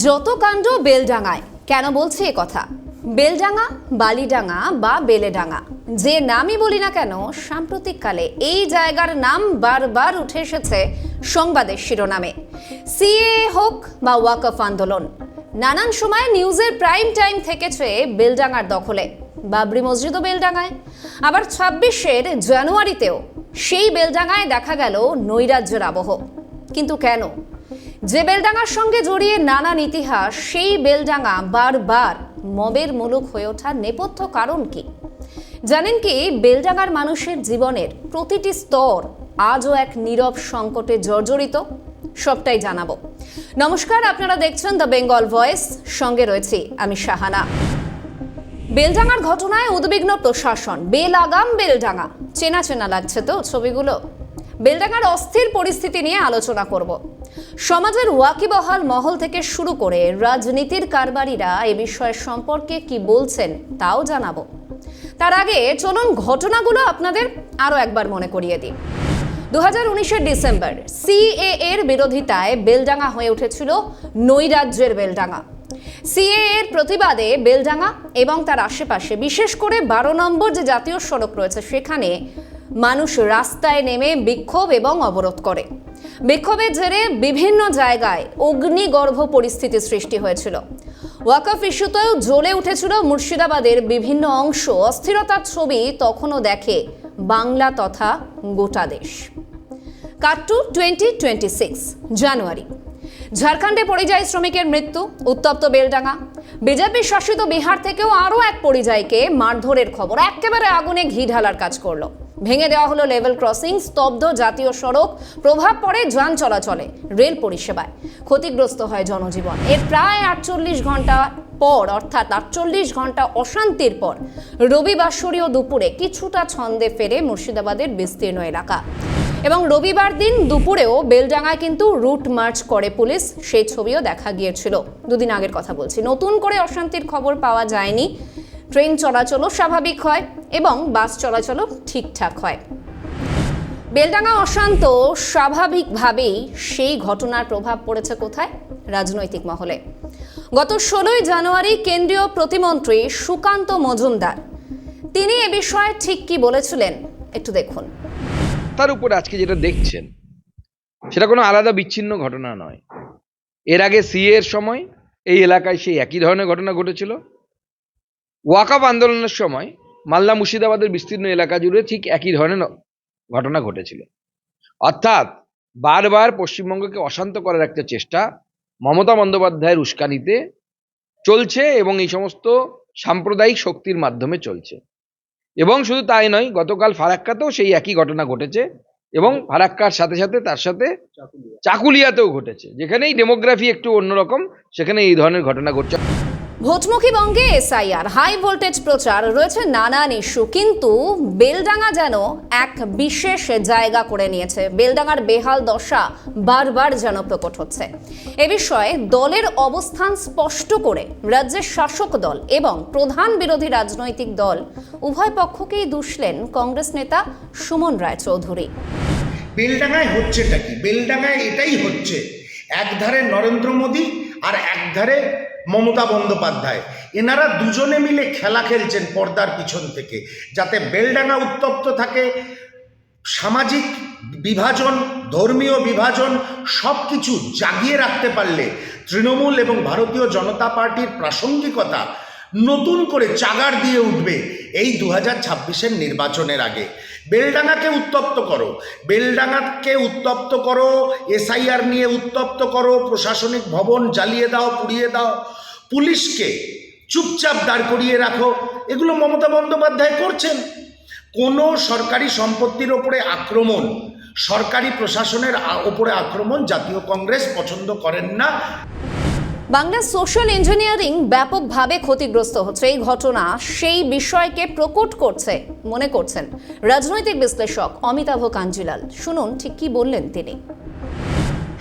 যত কাণ্ড বেলডাঙায়। কেন বলছি এ কথা? বেলডাঙা, বালিডাঙা বা বেলেডাঙা, যে নামই বলি না কেন, সাম্প্রতিককালে এই জায়গার নাম বারবার উঠে এসেছে সংবাদের শিরোনামে। সিএএ হোক বা ওয়াকফ আন্দোলন, নানান সময় নিউজের প্রাইম টাইম থেকেছে বেলডাঙার দখলে। বাবরি মসজিদও বেলডাঙায়, আবার ২৬শে জানুয়ারিতেও সেই বেলডাঙায় দেখা গেল নৈরাজ্যের আবহ। কিন্তু কেন? যে বেলডাঙার সঙ্গে জড়িয়ে নানান ইতিহাস, সেই বেলডাঙা বারবার মবের মুলুক হয়ে ওঠার নেপথ্য কারণ কি জানেন কি? বেলডাঙার মানুষের জীবনের প্রতিটি স্তর আজও এক নীরব সংকটে জর্জরিত। সবটাই জানাবো। নমস্কার, আপনারা দেখছেন দ্য বেঙ্গল ভয়েস, সঙ্গে রয়েছি আমি শাহানা। বেলডাঙার ঘটনায় উদ্বিগ্ন প্রশাসন। বেলাগাম বেলডাঙা, চেনা চেনা লাগছে তো ছবিগুলো? বেলডাঙার অস্থির পরিস্থিতি নিয়ে আলোচনা করব। সমাজের ওয়াকিবহাল মহল থেকে শুরু করে রাজনীতির কারবারিরা এ বিষয় সম্পর্কে কি বলছেন তাও জানাবো। তার আগে চলুন ঘটনাগুলো আপনাদের আরো একবার মনে করিয়ে দিই। 2019-এর ডিসেম্বর সিএএ এর বিরোধিতায় বেলডাঙা হয়ে উঠেছিল নৈরাজ্যের বেলডাঙা। সিএএ এর প্রতিবাদে বেলডাঙা এবং তার আশেপাশে, বিশেষ করে 12 নম্বর যে জাতীয় সড়ক রয়েছে, সেখানে মানুষ রাস্তায় নেমে বিক্ষোভ এবং অবরোধ করে। বিক্ষোভের জেরে বিভিন্ন জায়গায় অগ্নিগর্ভ পরিস্থিতি সৃষ্টি হয়েছিল। ওয়াকফ ইস্যুতেও জ্বলে উঠেছিল মুর্শিদাবাদের বিভিন্ন অংশ। অস্থিরতার ছবি তখনও দেখে বাংলা তথা গোটা দেশ। কাট টু 2026 জানুয়ারি। ঝাড়খণ্ডে পরিযায়ী শ্রমিকের মৃত্যু, উত্তপ্ত বেলডাঙা। বিজেপি শাসিত বিহার থেকেও আরও এক পরিযায়ীকে মারধরের খবর একেবারে আগুনে ঘি ঢালার কাজ করলো। ভেঙে দেওয়া হলো লেভেল ক্রসিং, স্তব্ধ জাতীয় সড়ক, প্রভাব পড়ে যান চলাচলে, রেল পরিষেবায়, ক্ষতিগ্রস্ত হয় জনজীবন। এর প্রায় 48 ঘন্টা পর, অর্থাৎ 48 ঘন্টা অশান্তির পর, রবিবাসরীয় দুপুরে কিছুটা ছন্দে ফেরে মুর্শিদাবাদের বিস্তীর্ণ এলাকা। এবং রবিবার দিন দুপুরেও বেলডাঙায় কিন্তু রুট মার্চ করে পুলিশ, সেই ছবিও দেখা গিয়েছিল। দুদিন আগের কথা বলছি। নতুন করে অশান্তির খবর পাওয়া যায়নি। ট্রেন চলাচলও স্বাভাবিক হয় এবং বাস চলাচলও ঠিকঠাক হয়। বেলডাঙা অশান্ত, স্বাভাবিকভাবেই সেই ঘটনার প্রভাব পড়েছে কোথায়? রাজনৈতিক মহলে। গত 16ই জানুয়ারি কেন্দ্রীয় প্রতিমন্ত্রী সুকান্ত মজুমদার, তিনি এ বিষয়ে ঠিক কি বলেছিলেন একটু দেখুন। তার উপর আজকে যেটা দেখছেন সেটা কোনো আলাদা বিচ্ছিন্ন ঘটনা নয়। এর আগে সিএ এর সময় এই এলাকায় সেই একই ধরনের ঘটনা ঘটেছিল। ওয়াকফ আন্দোলনের সময় মালদা মুর্শিদাবাদের বিস্তীর্ণ এলাকা জুড়ে ঠিক একই ধরনের ঘটনা ঘটেছিল। অর্থাৎ বারবার পশ্চিমবঙ্গকে অশান্ত করার একটা চেষ্টা মমতা বন্দ্যোপাধ্যায়ের উস্কানিতে চলছে এবং এই সমস্ত সাম্প্রদায়িক শক্তির মাধ্যমে চলছে। এবং শুধু তাই নয়, গতকাল ফারাক্কাতেও সেই একই ঘটনা ঘটেছে এবং ফারাক্কার সাথে সাথে তার সাথে চাকুলিয়াতেও ঘটেছে। যেখানেই ডেমোগ্রাফি একটু অন্যরকম, সেখানে এই ধরনের ঘটনা ঘটছে। ভোটমুখী বঙ্গে এসআইআর, হাই ভোল্টেজ প্রচার, রয়েছে নানান ইস্যু, কিন্তু বেলডাঙা যেন এক বিশেষ জায়গা করে নিয়েছে। বেলডাঙার বেহাল দশা বারবার যেন প্রকট হচ্ছে। এ বিষয়ে দলের অবস্থান স্পষ্ট করে রাজ্যের শাসক দল এবং প্রধান বিরোধী রাজনৈতিক দল উভয় পক্ষকেই দুষলেন কংগ্রেস নেতা সুমন রায়চৌধুরী। বেলডাঙায় হচ্ছেটা কি? বেলডাঙায় এটাই হচ্ছে, একধারে নরেন্দ্র মোদী আর একধারে মমতা বন্দ্যোপাধ্যায়, এনারা দুজনে মিলে খেলা খেলছেন পর্দার পিছন থেকে, যাতে বেলডাঙা উত্তপ্ত থাকে। সামাজিক বিভাজন, ধর্মীয় বিভাজন সব কিছু জাগিয়ে রাখতে পারলে তৃণমূল এবং ভারতীয় জনতা পার্টির প্রাসঙ্গিকতা নতুন করে চাগার দিয়ে উঠবে এই 2026-এর নির্বাচনের আগে। বেলডাঙাকে উত্তপ্ত করো, বেলডাঙাকে উত্তপ্ত করো, এসআইআর নিয়ে উত্তপ্ত করো, প্রশাসনিক ভবন জ্বালিয়ে দাও, পুড়িয়ে দাও, পুলিশকে চুপচাপ দাঁড় করিয়ে রাখো। এগুলো মমতা বন্দ্যোপাধ্যায় করছেন। কোনো সরকারি সম্পত্তির ওপরে আক্রমণ, সরকারি প্রশাসনের ওপরে আক্রমণ জাতীয় কংগ্রেস পছন্দ করেন না। বাংলার সোশ্যাল ইঞ্জিনিয়ারিং ব্যাপকভাবে ক্ষতিগ্রস্ত হচ্ছে। এই ঘটনা সেই বিষয়কে প্রকট করছে মনে করছেন রাজনৈতিক বিশ্লেষক অমিতাভ কাঞ্জিলাল। শুনুন ঠিক কি বললেন তিনি।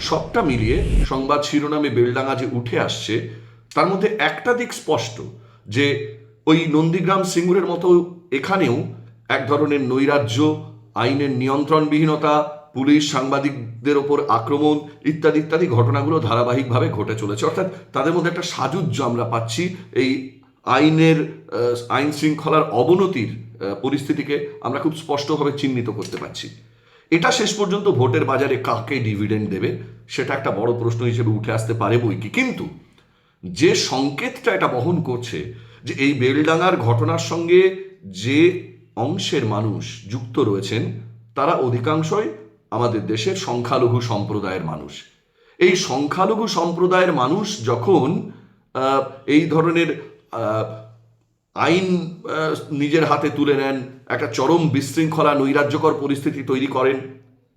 সবটা মিলিয়ে সংবাদ শিরোনামে বেলডাঙা যে উঠে আসছে, তার মধ্যে একটা দিক স্পষ্ট, যে ওই নন্দীগ্রাম সিঙ্গুরের মতো এখানেও এক ধরনের নৈরাজ্য, আইনের নিয়ন্ত্রণবিহীনতা, পুলিশ সাংবাদিকদের ওপর আক্রমণ ইত্যাদি ইত্যাদি ঘটনাগুলো ধারাবাহিকভাবে ঘটে চলেছে। অর্থাৎ তাদের মধ্যে একটা সাজুজ্য আমরা পাচ্ছি এই আইন শৃঙ্খলার অবনতির পরিস্থিতিকে আমরা খুব স্পষ্টভাবে চিহ্নিত করতে পারছি। এটা শেষ পর্যন্ত ভোটের বাজারে কাকে ডিভিডেন্ড দেবে সেটা একটা বড় প্রশ্ন হিসেবে উঠে আসতে পারে বই কি। কিন্তু যে সংকেতটা এটা বহন করছে যে এই বেলডাঙ্গার ঘটনার সঙ্গে যে অংশের মানুষ যুক্ত রয়েছেন তারা অধিকাংশই আমাদের দেশের সংখ্যালঘু সম্প্রদায়ের মানুষ। এই সংখ্যালঘু সম্প্রদায়ের মানুষ যখন এই ধরনের আইন নিজের হাতে তুলে নেন, একটা চরম বিশৃঙ্খলা নৈরাজ্যকর পরিস্থিতি তৈরি করেন,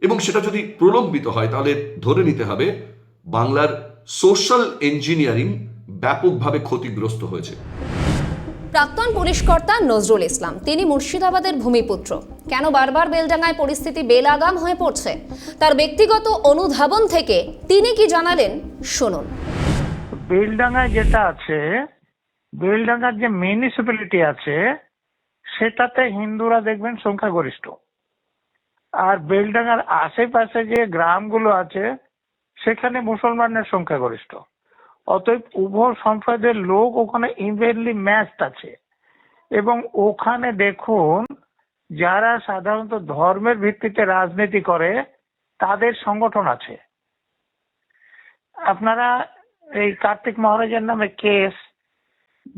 এবং সেটা যদি প্রলম্বিত হয় তাহলে ধরে নিতে হবে বাংলার সোশ্যাল ইঞ্জিনিয়ারিং ব্যাপকভাবে ক্ষতিগ্রস্ত হয়েছে। প্রাক্তন পুলিশ কর্তা নজরুল ইসলাম, তিনি মুর্শিদাবাদের ভূমিপুত্র। কেন বারবার বেলডাঙ্গায় পরিস্থিতি বেলাগাম হয়ে পড়ছে, তার ব্যক্তিগত অনুধাবন থেকে তিনি কি জানালেন শুনুন। বেলডাঙ্গায় যেটা আছে, বেলডাঙ্গার যে মিউনিসিপ্যালিটি আছে সেটাতে হিন্দুরা দেখবেন সংখ্যাগরিষ্ঠ, আর বেলডাঙ্গার আশেপাশে যে গ্রামগুলো আছে সেখানে মুসলমানের সংখ্যাগরিষ্ঠ। অতএব উভয় সম্প্রদায়ের লোক ওখানে ইভেনলি ম্যাচড আছে। এবং ওখানে দেখুন যারা সাধারণত ধর্মের ভিত্তিতে রাজনীতি করে তাদের সংগঠন আছে। আপনারা এই কার্তিক মহারাজের নামে কেস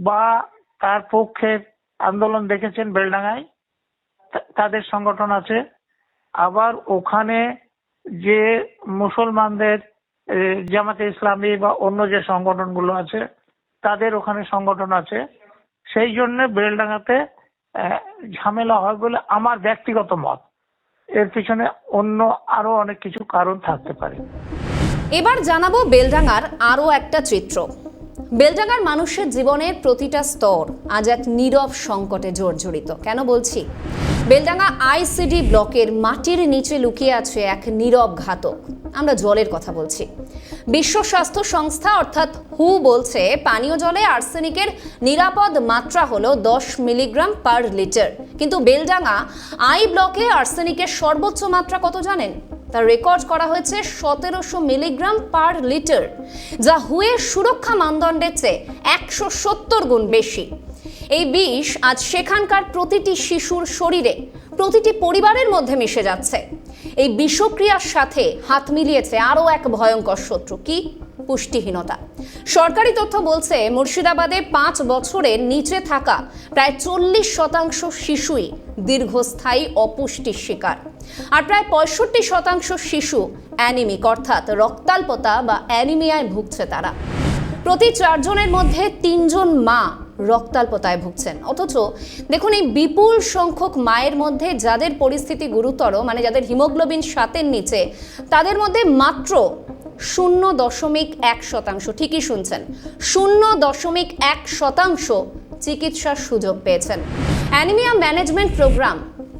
বা তার পক্ষে আন্দোলন দেখেছেন বেলডাঙ্গায়, তাদের সংগঠন আছে। আবার ওখানে যে মুসলমানদের জামাতে ইসলামী বা অন্য যে সংগঠনগুলো আছে তাদের ওখানে সংগঠন আছে। সেই জন্য বেলডাঙ্গাতে ঝামেলা হয় বলে আমার ব্যক্তিগত মত। এর পিছনে অন্য আরো অনেক কিছু কারণ থাকতে পারে। এবার জানাবো বেলডাঙ্গার আরো একটা চিত্র। বেলডাঙ্গার মানুষের জীবনের প্রতিটা স্তর আজ এক নীরব সংকটে জর্জরিত। কেন বলছি? বেলডাঙ্গা আইসিডি ব্লকের মাটির নিচে লুকিয়ে আছে এক নীরব ঘাতক। আমরা জলের কথা বলছি। বিশ্ব স্বাস্থ্য সংস্থা অর্থাৎ হু বলছে পানীয় জলে আর্সেনিকের নিরাপদ মাত্রা হলো 10 মিলিগ্রাম পার লিটার। কিন্তু বেলডাঙ্গা আই ব্লকে আর্সেনিকের সর্বোচ্চ মাত্রা কত জানেন? তার রেকর্ড করা হয়েছে 1700 মিলিগ্রাম পার লিটার, যা হুয়ের সুরক্ষা মানদণ্ডের চেয়ে 170 গুণ বেশি। এই বিষ আজ সেখানকার প্রতিটি শিশুর শরীরে, প্রতিটি পরিবারের মধ্যে মিশে যাচ্ছে। এই বিষক্রিয়ার সাথে হাত মিলিয়েছে আরও এক ভয়ঙ্কর শত্রু, কি? পুষ্টিহীনতা। সরকারি তথ্য বলছে মুর্শিদাবাদে 5 বছরের নিচে থাকা প্রায় 40% শিশুই দীর্ঘস্থায়ী অপুষ্টির শিকার, আর প্রায় 65% শিশু অ্যানিমিক অর্থাৎ রক্তাল্পতা বা অ্যানিমিয়ায় ভুগছে তারা। প্রতি 4 জনের মধ্যে 3 জন মা রক্তাল্পতায় ভুগছেন। অথচ দেখুন এই বিপুল সংখ্যক মায়ের মধ্যে যাদের পরিস্থিতি গুরুতর, মানে যাদের হিমোগ্লোবিন 7-এর নিচে, তাদের মধ্যে মাত্র 0.1%, ঠিকই শুনছেন, 0.1% চিকিৎসার সুযোগ পেয়েছেন। অ্যানিমিয়া ম্যানেজমেন্ট প্রোগ্রাম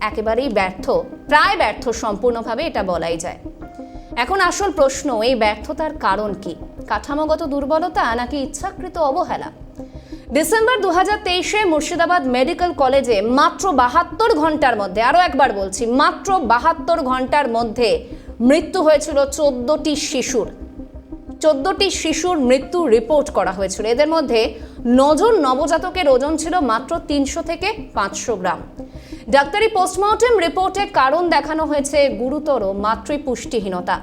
একেবারেই ব্যর্থ, প্রায় ব্যর্থ সম্পূর্ণভাবে, এটা বলাই যায়। এখন আসল প্রশ্ন, এই ব্যর্থতার কারণ কি? কাঠামোগত দুর্বলতা নাকি ইচ্ছাকৃত অবহেলা? ডিসেম্বর 2023-এ মুর্শিদাবাদ মেডিকেল কলেজে মাত্র 72 ঘন্টার মধ্যে, আরো একবার বলছি, মাত্র 72 ঘন্টার মধ্যে মৃত্যু হয়েছিল 14টি শিশুর। 14টি শিশুর মৃত্যু রিপোর্ট করা হয়েছিল। এদের মধ্যে 9 জন নবজাতকের ওজন ছিল মাত্র 300 থেকে 500 গ্রাম। ডাক্তারি পোস্টমর্টেম রিপোর্টে কারণ দেখানো হয়েছে গুরুতর মাতৃপুষ্টিহীনতা।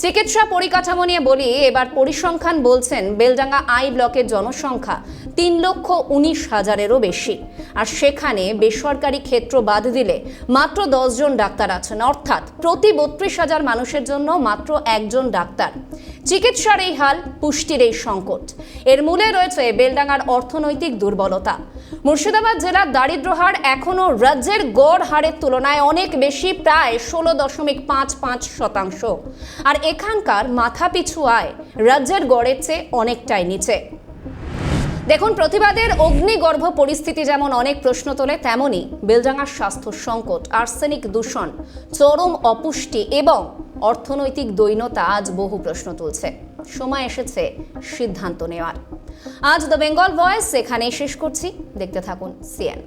চিকিৎসা পরিকাঠামো নিয়ে বলি, এবার পরিসংখ্যান বলছেন বেলডাঙ্গা আই ব্লকের জনসংখ্যা 3,19,000-এরও বেশি, আর সেখানে বেসরকারি ক্ষেত্র বাদ দিলে মাত্র 10 জন ডাক্তার আছেন, অর্থাৎ প্রতি 32,000 মানুষের জন্য মাত্র 1 জন ডাক্তার। চিকিৎসার এই হাল, পুষ্টির এই সংকট, এর মূলে রয়েছে বেলডাঙ্গার অর্থনৈতিক দুর্বলতা। মুর্শিদাবাদ জেলার দারিদ্র্য হার এখনো রাজ্যের গড় হারের তুলনায় অনেক বেশি, প্রায় 16.55%, আর এখানকার মাথাপিছু আয় রাজ্যের গড়ের চেয়ে অনেকটাই নিচে। দেখুন, প্রতিবাদের অগ্নিগর্ভ পরিস্থিতি যেমন অনেক প্রশ্ন তোলে, তেমনি বেলডাঙ্গার স্বাস্থ্য সংকট, আর্সেনিক দূষণ, চরম অপুষ্টি এবং অর্থনৈতিক দৈন্যতা আজ বহু প্রশ্ন তুলছে। সময় এসেছে সিদ্ধান্ত নেওয়ার। আজ দ্য বেঙ্গল ভয়েস এখানেই শেষ করছি। দেখতে থাকুন সিএন।